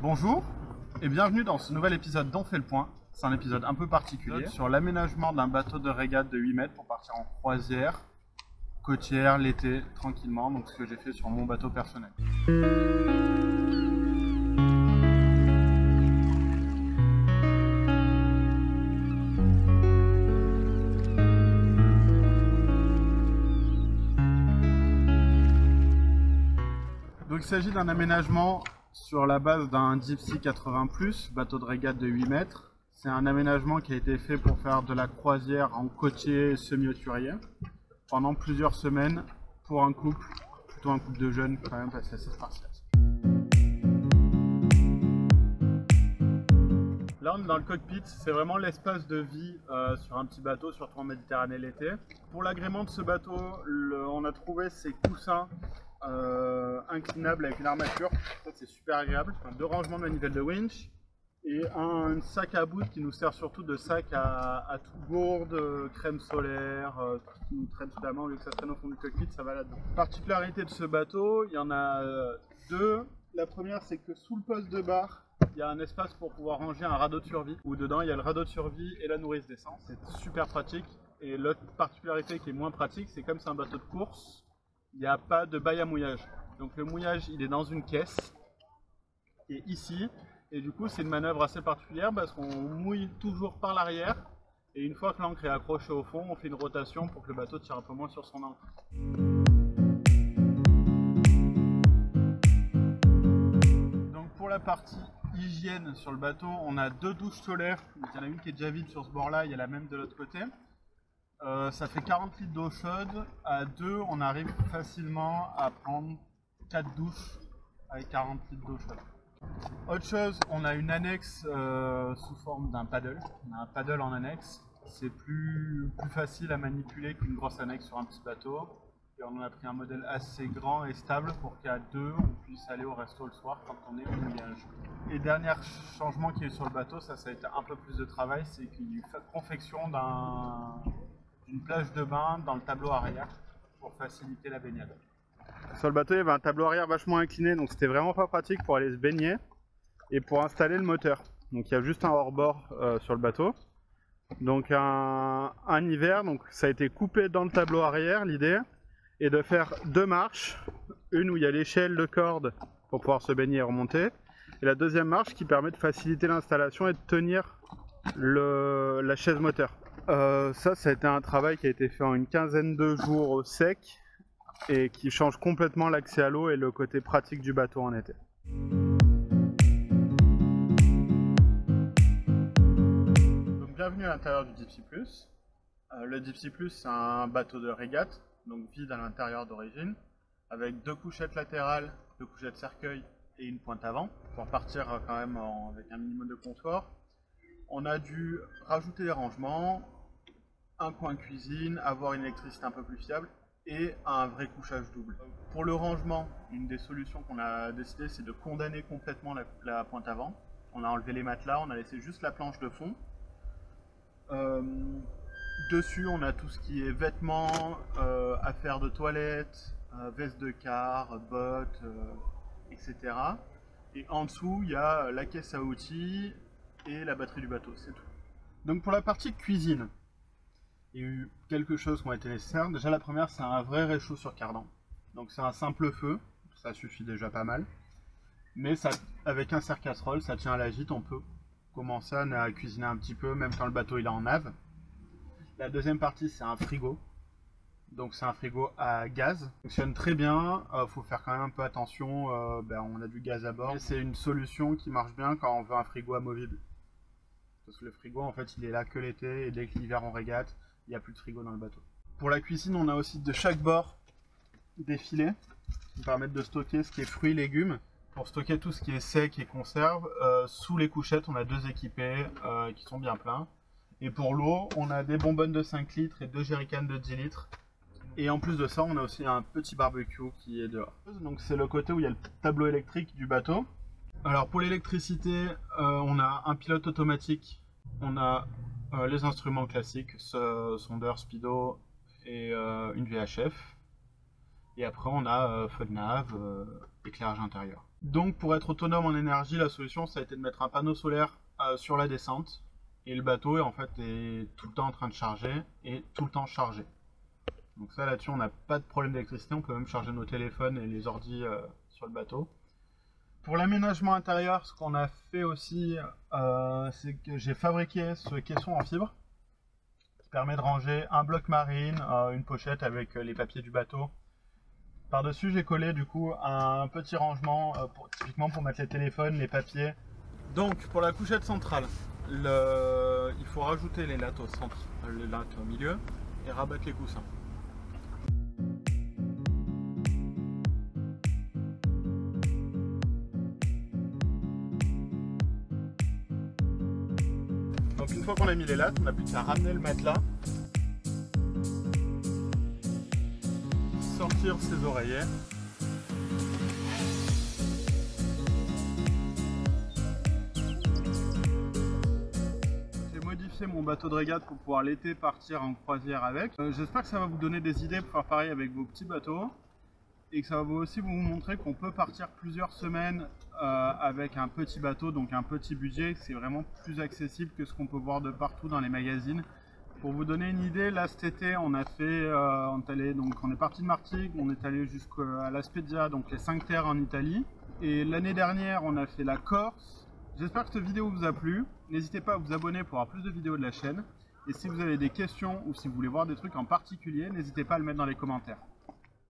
Bonjour et bienvenue dans ce nouvel épisode d'On fait le point. C'est un épisode un peu particulier sur l'aménagement d'un bateau de régate de 8 mètres pour partir en croisière côtière l'été tranquillement, donc ce que j'ai fait sur mon bateau personnel. Donc il s'agit d'un aménagement sur la base d'un Deepsea 80+, bateau de régate de 8 mètres. C'est un aménagement qui a été fait pour faire de la croisière en côtier semi-hauturier pendant plusieurs semaines pour un couple, plutôt un couple de jeunes quand même parce que c'est assez spartiate. Là on est dans le cockpit, c'est vraiment l'espace de vie sur un petit bateau, surtout en Méditerranée l'été. Pour l'agrément de ce bateau, on a trouvé ces coussins inclinables avec une armature, ça c'est super agréable. Deux rangements de manivelle de winch et un sac à bout qui nous sert surtout de sac à tout gourde, crème solaire, tout ce qui nous traîne sous la main, au lieu que ça traîne au fond du cockpit, ça va là-dedans. Particularité de ce bateau, il y en a deux. La première, c'est que sous le poste de bar, il y a un espace pour pouvoir ranger un radeau de survie, où dedans il y a le radeau de survie et la nourrice d'essence. C'est super pratique. Et l'autre particularité qui est moins pratique, c'est comme c'est un bateau de course, il n'y a pas de bail à mouillage. Donc le mouillage, il est dans une caisse, qui est ici. Et du coup, c'est une manœuvre assez particulière parce qu'on mouille toujours par l'arrière. Et une fois que l'ancre est accrochée au fond, on fait une rotation pour que le bateau tire un peu moins sur son ancre. Donc pour la partie hygiène sur le bateau, on a deux douches solaires. Donc il y en a une qui est déjà vide sur ce bord-là, il y a la même de l'autre côté. Ça fait 40 litres d'eau chaude. À deux, on arrive facilement à prendre 4 douches avec 40 litres d'eau chaude. Autre chose, on a une annexe sous forme d'un paddle. On a un paddle en annexe. C'est plus facile à manipuler qu'une grosse annexe sur un petit bateau. Et on en a pris un modèle assez grand et stable pour qu'à deux, on puisse aller au resto le soir quand on est au mouillage. Et dernier changement qui est sur le bateau, ça a été un peu plus de travail, c'est qu'il y a eu confection d'une plage de bain dans le tableau arrière pour faciliter la baignade. Sur le bateau, il y avait un tableau arrière vachement incliné, donc c'était vraiment pas pratique pour aller se baigner et pour installer le moteur. Donc il y a juste un hors-bord sur le bateau. Donc un hiver, donc ça a été coupé dans le tableau arrière, l'idée est de faire deux marches, une où il y a l'échelle de corde pour pouvoir se baigner et remonter, et la deuxième marche qui permet de faciliter l'installation et de tenir la chaise moteur. Ça a été un travail qui a été fait en une quinzaine de jours au sec et qui change complètement l'accès à l'eau et le côté pratique du bateau en été. Donc, bienvenue à l'intérieur du Deepsea Plus. Le Deepsea Plus, c'est un bateau de régate, donc vide à l'intérieur d'origine, avec deux couchettes latérales, deux couchettes cercueil et une pointe avant, pour partir quand même avec un minimum de confort. On a dû rajouter des rangements, un coin cuisine, avoir une électricité un peu plus fiable et un vrai couchage double. Pour le rangement, une des solutions qu'on a décidé, c'est de condamner complètement la pointe avant. On a enlevé les matelas, on a laissé juste la planche de fond. Dessus, on a tout ce qui est vêtements, affaires de toilette, veste de car, bottes, etc. Et en dessous, il y a la caisse à outils et la batterie du bateau, c'est tout. Donc pour la partie cuisine, il y a eu quelques choses qui ont été nécessaires. Déjà la première, c'est un vrai réchaud sur cardan. Donc c'est un simple feu, ça suffit déjà pas mal. Mais ça, avec un serre-casserole, ça tient à la gîte, on peut commencer à cuisiner un petit peu, même quand le bateau il est en nave. La deuxième partie, c'est un frigo. Donc c'est un frigo à gaz, ça fonctionne très bien, faut faire quand même un peu attention, on a du gaz à bord. C'est une solution qui marche bien quand on veut un frigo amovible. Parce que le frigo en fait il est là que l'été et dès que l'hiver on régate, il n'y a plus de frigo dans le bateau. Pour la cuisine, on a aussi de chaque bord des filets qui permettent de stocker ce qui est fruits et légumes. Pour stocker tout ce qui est sec et conserve, sous les couchettes on a deux équipés qui sont bien pleins. Et pour l'eau, on a des bonbonnes de 5 litres et deux jerrycans de 10 litres. Et en plus de ça, on a aussi un petit barbecue qui est dehors. Donc c'est le côté où il y a le tableau électrique du bateau. Alors pour l'électricité, on a un pilote automatique, on a les instruments classiques, sondeur, speedo et une VHF. Et après on a feu de nav éclairage intérieur. Donc pour être autonome en énergie, la solution ça a été de mettre un panneau solaire sur la descente, et le bateau en fait est tout le temps en train de charger et tout le temps chargé. Donc ça là-dessus on n'a pas de problème d'électricité, on peut même charger nos téléphones et les ordis sur le bateau. Pour l'aménagement intérieur, ce qu'on a fait aussi, c'est que j'ai fabriqué ce caisson en fibre qui permet de ranger un bloc marine, une pochette avec les papiers du bateau. Par-dessus, j'ai collé du coup un petit rangement, typiquement pour mettre les téléphones, les papiers. Donc pour la couchette centrale, il faut rajouter les lattes au centre, les lattes au milieu et rabattre les coussins. Donc une fois qu'on a mis les lattes, on n'a plus qu'à ramener le matelas, sortir ses oreillers, j'ai modifié mon bateau de régate pour pouvoir l'été partir en croisière avec. J'espère que ça va vous donner des idées pour faire pareil avec vos petits bateaux et que ça va aussi vous montrer qu'on peut partir plusieurs semaines avec un petit bateau, donc un petit budget. C'est vraiment plus accessible que ce qu'on peut voir de partout dans les magazines. Pour vous donner une idée, là cet été on a fait, on est parti de Martigues, on est allé jusqu'à La Spezia, donc les 5 terres en Italie. Et l'année dernière on a fait la Corse. J'espère que cette vidéo vous a plu. N'hésitez pas à vous abonner pour avoir plus de vidéos de la chaîne. Et si vous avez des questions ou si vous voulez voir des trucs en particulier, n'hésitez pas à le mettre dans les commentaires.